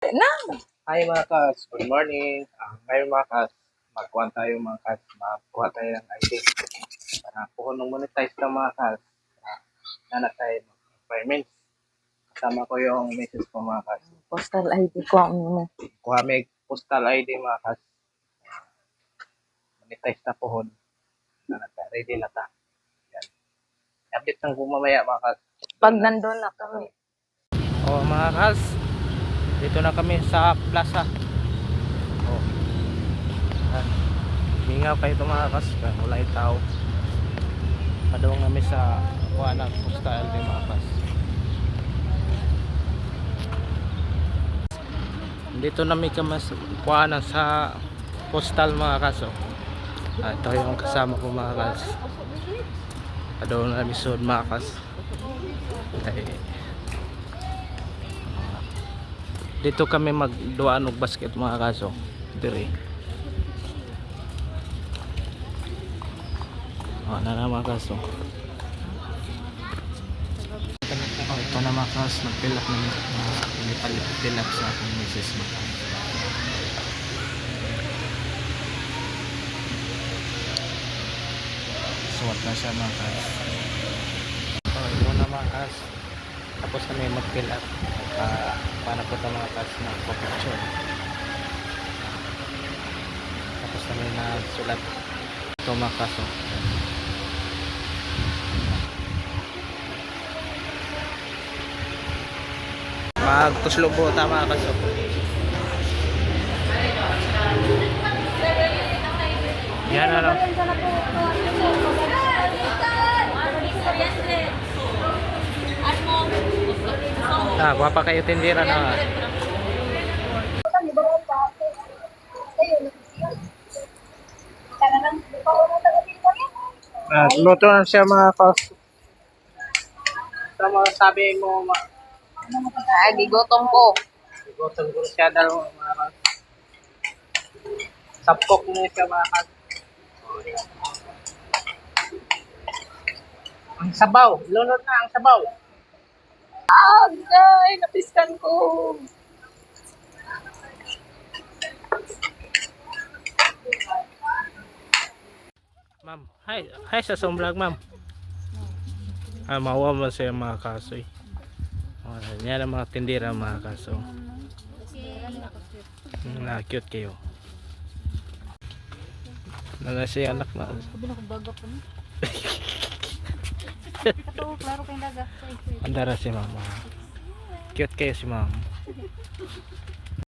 Na. Hi mga kas, good morning. Ngayon mga kas, magkuha tayo mga kas, magkuha tayo ng ID. Para puhon ng monetize ng mga kas. Nana tayo requirements. Kasama ko yung message ko mga kas. Postal ID ko ang mo. Kuha may postal ID mga kas. Monetize na puhon. Nana tayo, ready na ta. Yan. Update ng mamaya mga kas. Pag nandun na kami. Mga kas, dito na kami sa plaza. Mingaw kayo ito mga kas, wala yung tao. Padawang namin sa kuha ng postal ID mga kas. Dito namin kami kuha na sa postal mga kas. Ito yung kasama ko mga kas. Padawang namin sud mga kas. Dito kami magduaan og basket mga kaso. Diri. Na mga kaso. Ito na mga kaso, nag-fill up namin. Fill up sa aking misis mo. Suwat na siya mga kaso. Ito na mga kaso. Tapos kami mag-fill up. Paano po ito mga kaso na picture. Tapos kami na sulat. Ito mga kaso. Magtuslog po tama kaso. Yan na lang. Guwapa kayo tindira na. Luto na siya mga kas. Tama sabi mo Gigotom ko. gutom ko siya dalawa mga kas. Sapok mo siya mga kas. Ang sabaw, lunod na ang sabaw. Agay, napiskan ko. Ma'am, hi sa vlog ma'am. Mawa mo siya mga kaso. Yan ang mga tindira mga kaso. Na-cute kayo. Nala siya anak na. Sabi na kong baga pa ni. Ito, klaro kayong daga. Andara si mama. Cute kayo si ma'am.